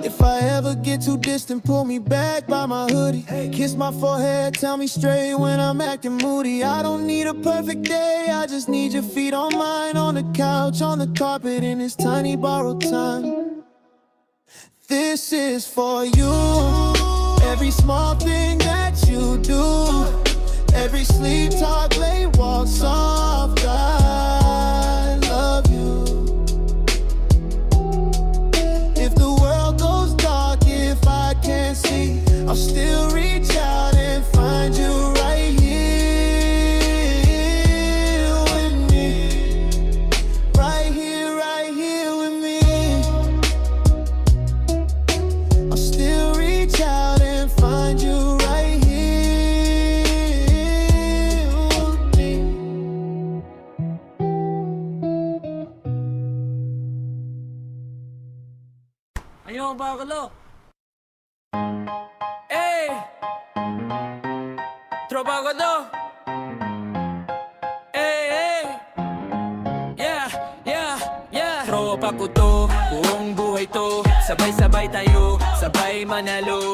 If I ever get too distant, pull me back by my hoodie. Kiss my forehead, tell me straight when I'm acting moody. I don't need a perfect day, I just need your feet on mine. On the couch, on the carpet, in this tiny borrowed time. This is for you. Every small thing that you do, every sleep talk, late walk, soft, I love you. If the world goes dark, if I can't see, I'll still reach out and find you right here with me. Right here with me. I'll still reach out and find you right here with me. Ayaw ba kalo? Ey! Tropa ko to! Ey! Yeah! Tropa ko to, buong buhay to. Sabay-sabay tayo, sabay manalo.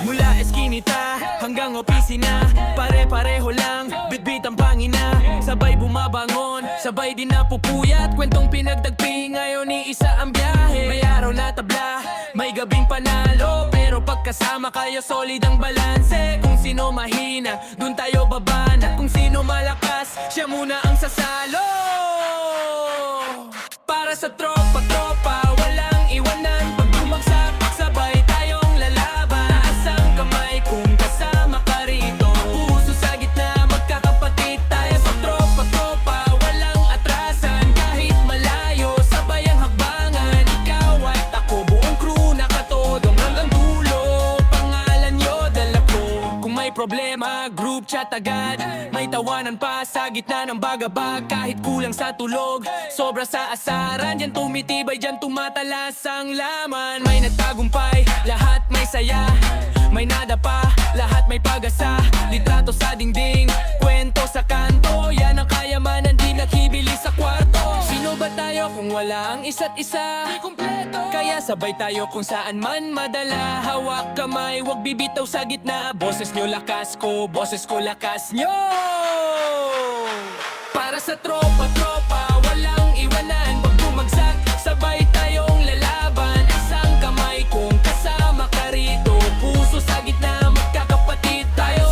Mula eskinita hanggang opisina, pare-pareho lang, bitbit ang pangina. Sabay bumabangon, sabay din napupuyat. Kwentong pinagtagpi, ngayon iisa ang biyahe. May araw na tabla, may gabing panalo. Pero pagkasama kayo, solid ang balanse. Kung sino mahina, dun tayo babana. Kung sino malakas, siya muna ang sasalo. Para sa tropa, walang iwanan. Pag bumagsak, sabay tayong lalaban. Taas ang kamay kung kasama ka rito. Puso sa gitna, magkakapatid tayo. Sa tropa, walang atrasan. Kahit malayo, sabay ang hakbangan. Ikaw at ako, buong crew nakatodong hanggang dulo. Pangalan nyo, dala ko. Kung may problema, group chat agad. May tawanan pa sa gitna ng bagabag. Kahit kulang sa tulog, sobra sa asaran. Diyan tumitibay, diyan tumatalas ang laman. May nagtagumpay, lahat may saya. May nada pa, lahat may pag-asa. Litrato sa dingding, kwento sa kanto. Yan ang kayamanan, di nakibili sa kwarto. Sino ba tayo kung wala ang isa't isa? Di kumpleto. Kaya sabay tayo kung saan man madala. Hawak kamay, wag bibitaw sa gitna. Boses nyo lakas ko, boses ko lakas nyo. Para sa tropa, walang iwanan. Pag bumagsak, sabay tayong lalaban. Isang kamay kung kasama ka rito. Puso sa gitna, magkakapatid tayo.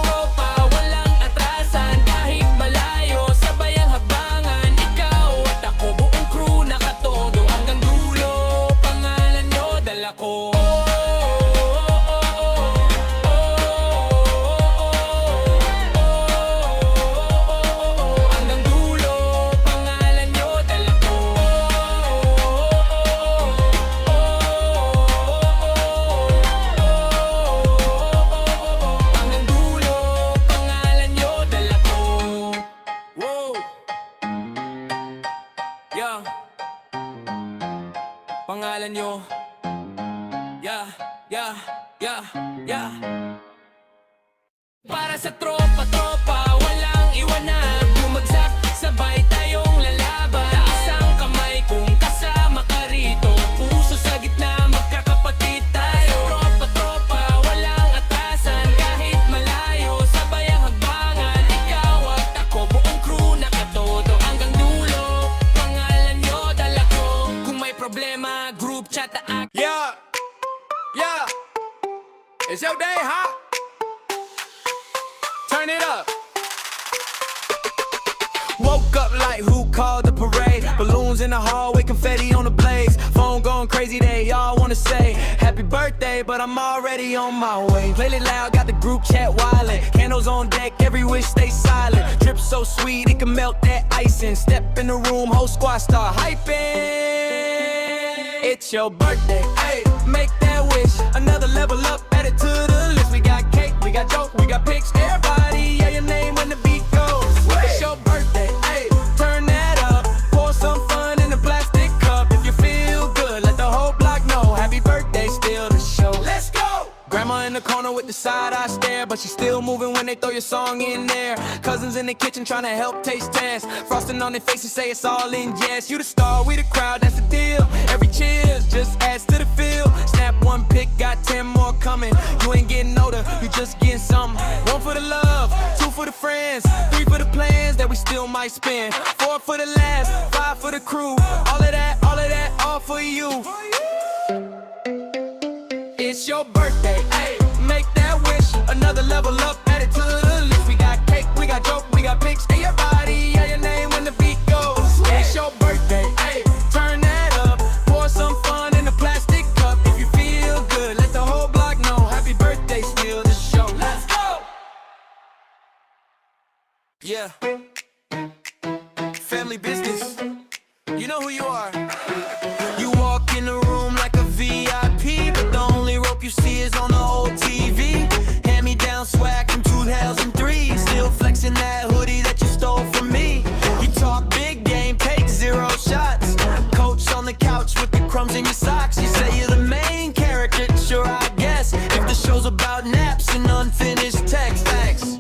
Tropa, walang atrasan. Kahit malayo, sabay ang habangan. Ikaw at ako, buong crew nakatodo hanggang dulo. Pangalan nyo, dala ko. Hanggang dulo, pangalan nyo, dala ko. Hanggang dulo, pangalan nyo, dala ko. Wow. Yeah. Pangalan nyo. Yeah. Para sa tropa, walang iwanan. Bumagsak, sabay tayong lalaban. Taas ang kamay kung kasama ka rito. Puso sa gitna, magkakapatid tayo. Tropa, walang atrasan. Kahit malayo, sabay ang hagbangan. Ikaw at ako, buong crew nakatodo hanggang dulo. Pangalan nyo, dala ko. Kung may problema, group chat na Yeah, It's your day, huh? Turn it up. Woke up like who called the parade? Balloons in the hallway, confetti on the blaze. Phone going crazy, they all wanna say happy birthday, but I'm already on my way. Play it loud, got the group chat wildin'. Candles on deck, every wish stay silent. Drip so sweet, it can melt that icing. Step in the room, whole squad start hyping. It's your birthday, ayy, make that wish. Another level up, add it to the list. We got cake, we got joke, we got pics. Everybody, yeah, your name when the beat goes. It's your birthday, ayy, turn that up. Pour some fun in a plastic cup. If you feel good, let the whole block know. Happy birthday, still the show. Let's go! Grandma in the corner with the side-eye stare, but she's still moving when they throw your song in there. Cousins in the kitchen trying to help taste test. Frosting on their faces, say it's all in jest. You the star, we the crowd, that's the deal. Every cheers just adds to the feel. Snap one pic, got 10 more coming. You ain't getting older, you just getting something. One for the love, two for the friends, three for the plans that we still might spend. Four for the last, five for the crew. All of that, all for you. It's your birthday, ayy, make that wish. Another level up, add it to the list. We got cake, we got joke, we got pics. Hey, everybody, yeah, your name when the beat goes. It's your birthday, ayy, turn that up. Pour some fun in a plastic cup. If you feel good, let the whole block know. Happy birthday, still the show. Let's go! Yeah. Family business. You know who you are. You walk in the room like a VIP, but the only rope you see is on the old TV. Hand me down swag from 2003. Still flexing that hoodie that you stole from me. You talk big game, take 0 shots. Coach on the couch with the crumbs in your socks. You say you're the main character, sure I guess. If the show's about naps and unfinished text. Facts.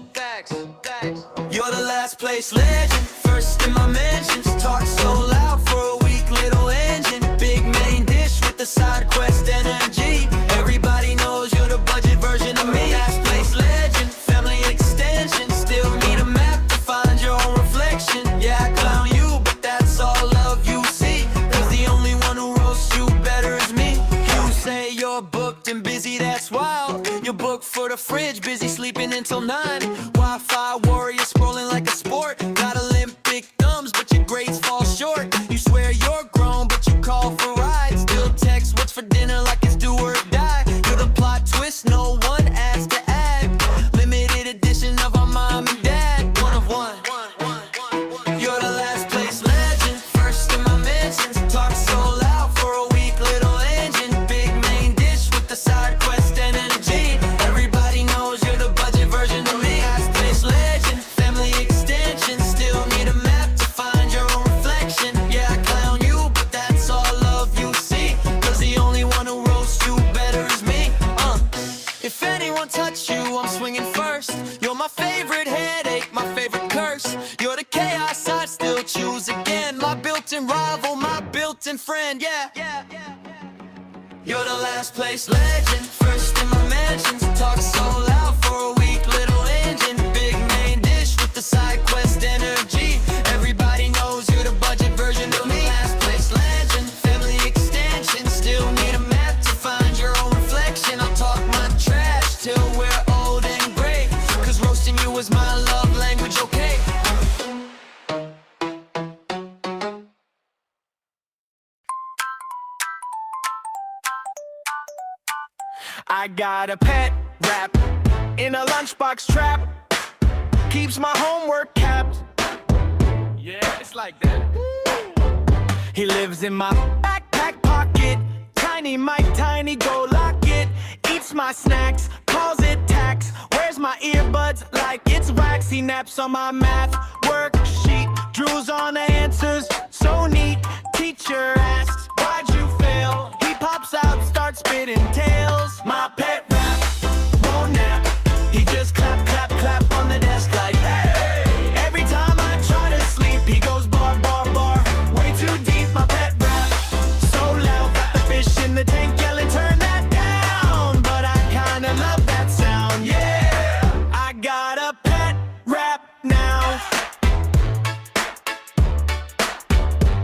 You're the last place legend, first in my mentions. Talk so loud for a weak little engine. Big main dish with the side quest energy. Everybody knows you're the budget version of me. Last place legend, family extension. Still need a map to find your own reflection. Yeah, I clown you, but that's all love you see. Cause the only one who roasts you better is me. You say you're booked and busy, that's wild. You're booked for the fridge, busy sleeping until 9. Wi-Fi warrior scrolling like a sport. Got Olympic thumbs, but your grades fall short. You swear you're grown, but you call for rides. Still text what's for dinner like it's do or die. You're the plot twist no one asked to add. Limited edition of our mom and dad. One of one. You're the last place legend, first in my mentions. Talk so loud for a weak little engine. Big main dish with the side quest energy. Everybody knows you're the budget version of me. Last place legend, family extension. Still need a map to find your own reflection. Yeah, I clown you, but that's all love you see. Cause the only one who roasts you better is me. If anyone touch you, I'm swinging first. You're my favorite headache, my favorite curse. You're the chaos I'd still choose again. My built-in rival, my built-in friend, yeah. You're the last place legend, first in my mentions. Talk so loud for a weak little engine. Big main dish with the side quest energy. Everybody knows you're the budget version of me. Last place legend, family extension. Still need a map to find your own reflection. I'll talk my trash till we're old and gray. Cause roasting you is my love language, okay? I got a pet rat in a lunchbox trap. Keeps my homework capped. Yeah, it's like that. He lives in my backpack pocket. Tiny Mike, tiny go lock it. Eats my snacks, calls it tax. Wears my earbuds like it's wax. He naps on my math worksheet. Drools on the answers, so neat. Teacher asks, why'd you fail? He pops out, starts spitting tails. My pet rat won't nap. He just clap, clap, clap on the desk like hey. Every time I try to sleep, he goes bar, bar, bar. Way too deep, my pet rat. So loud, got the fish in the tank yelling, turn that down. But I kinda love that sound, yeah. I got a pet rat now.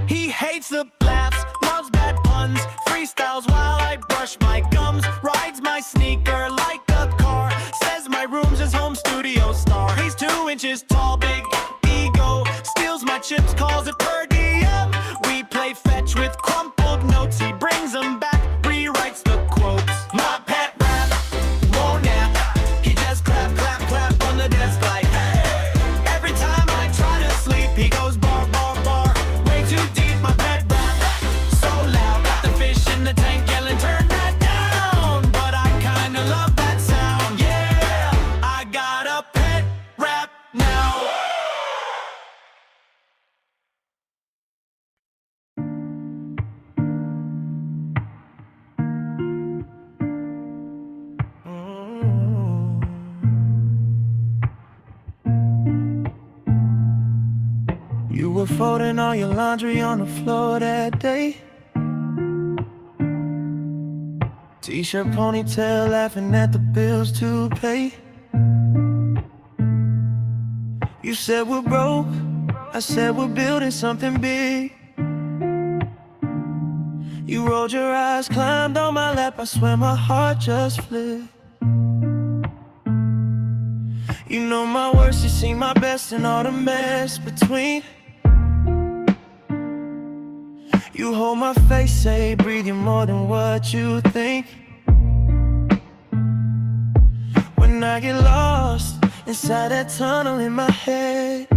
He hates the laughs, loves bad puns, freestyles while I brush my gums, rides my sneaker like a folding all your laundry on the floor that day. T-shirt, ponytail, laughing at the bills to pay. You said we're broke, I said we're building something big. You rolled your eyes, climbed on my lap, I swear my heart just flipped. You know my worst, you see my best in all the mess between. You hold my face, say breathe you more than what you think. When I get lost inside that tunnel in my head,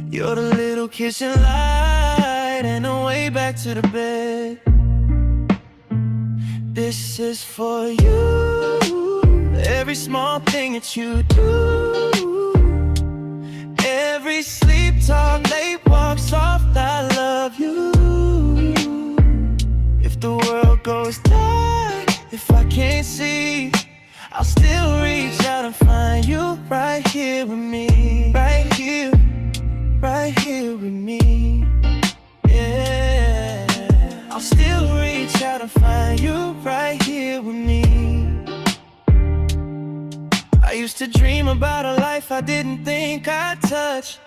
you're the little kitchen light and the way back to the bed. This is for you. Every small thing that you do, every sleep talk, late walk, soft, I love you. If the world goes dark, if I can't see, I'll still reach out and find you right here with me. Right here with me. Yeah, I'll still reach out and find you right here with me. I used to dream about a life I didn't think I'd touch.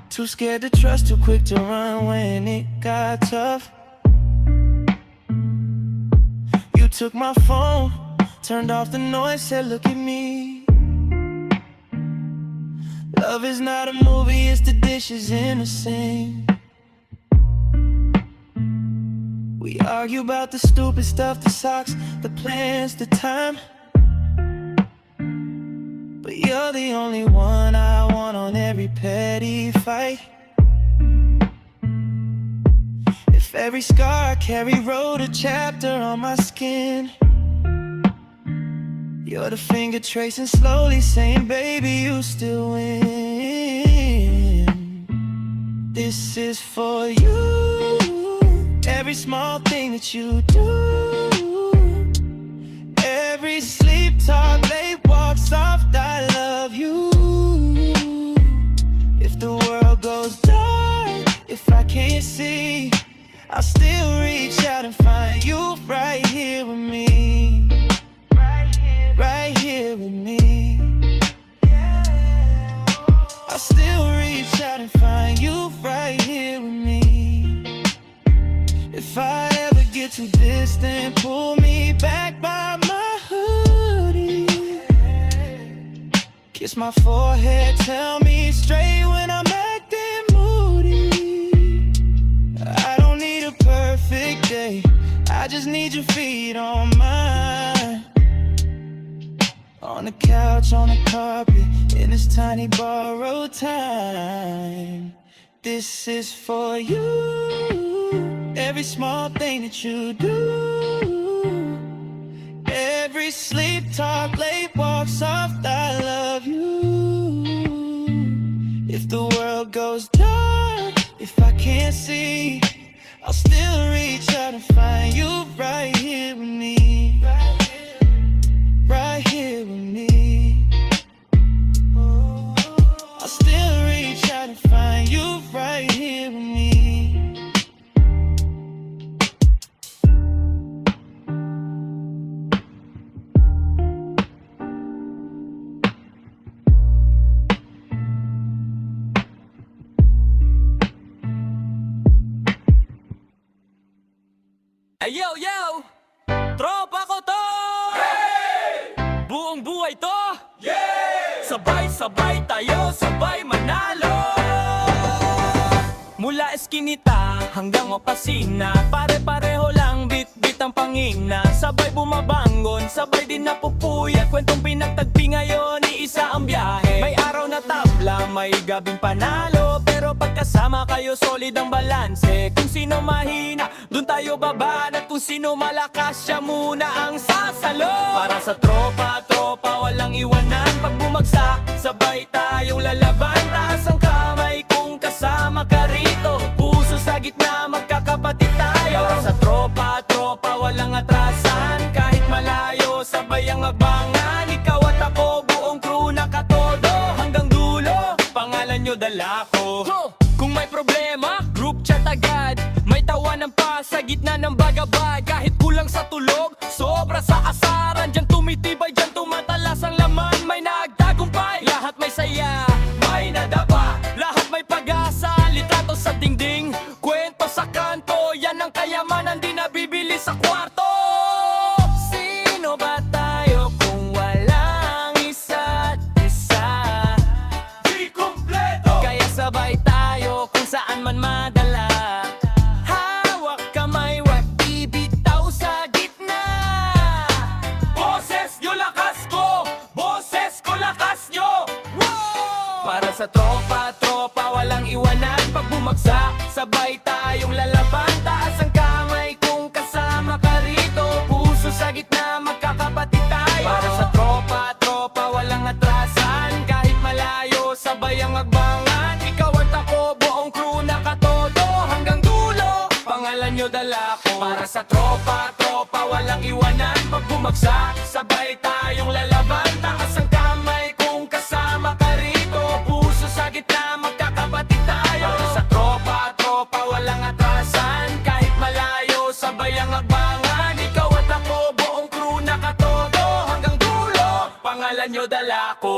Too scared to trust, too quick to run when it got tough. You took my phone, turned off the noise, said look at me. Love is not a movie, it's the dishes in the sink. We argue about the stupid stuff, the socks, the plans, the time. But you're the only one I want on every petty fight. If every scar I carry wrote a chapter on my skin, you're the finger tracing slowly saying, baby, you still win. This is for you. Every small thing that you do, every sleep talk, late walk, soft, I love you. If the world goes dark, if I can't see, I'll still reach out and find you right here with me. Right here with me. I'll still reach out and find you right here with me. If I ever get too distant, pull me back by my hoodie. Kiss my forehead, tell me straight when I'm acting moody. I don't need a perfect day, I just need your feet on mine. On the couch, on the carpet, in this tiny borrowed time. This is for you. Every small thing that you do, every sleep talk, late walk, soft, I love you. If the world goes dark, if I can't see, I'll still reach out and find you right here with me. Right here with me. I'll still reach out and find you right here with me. Ay yo yo! Tropa ko to! Buong buhay to! Sabay-sabay tayo, sabay manalo! Mula eskinita hanggang opisina, pare-pareho lang bit-bit ang pangina. Sabay bumabangon, sabay din napupuyat, kwentong pinagtagpi ngayon, iisa ang biyahe. May araw na tabla, may gabing panalo, pero pagkasama kayo solid ang balanse. Kung sino mahina, dun tayo baban, at kung sino malakas, siya muna ang sasalo. Para sa tropa, walang iwanan. Pag bumagsak, sabay tayong lalaban. Taas ang kamay kung kasama ka rito, puso sa gitna, magkakapatid tayo. Para sa tropa, walang atrasan. Kahit malayo, sabay ang abangan. Ikaw at ako, buong crew nakatodo hanggang dulo. sa tropa, tropa, walang iwanan. Pag bumagsak, sabay tayong lalaban. Taas ang kamay kung kasama ka rito. Puso sa gitna, magkakapatid tayo. Para sa tropa, tropa, walang atrasan. Kahit malayo, sabay ang agbangan. Ikaw at ako, buong crew nakatodo. Hanggang dulo, pangalan nyo dala ko. Para sa tropa, tropa, walang iwanan. Pag bumagsak, sabay tayong lalaban. Taas ang kamay kung kasama ka rito. Puso sa gitna, magkakapatid tayo. Para sa tropa, tropa, walang atrasan. Kahit malayo, sabay ang agbangan. Ikaw at ako, buong crew nakatodo. Hanggang dulo, pangalan nyo dala ko.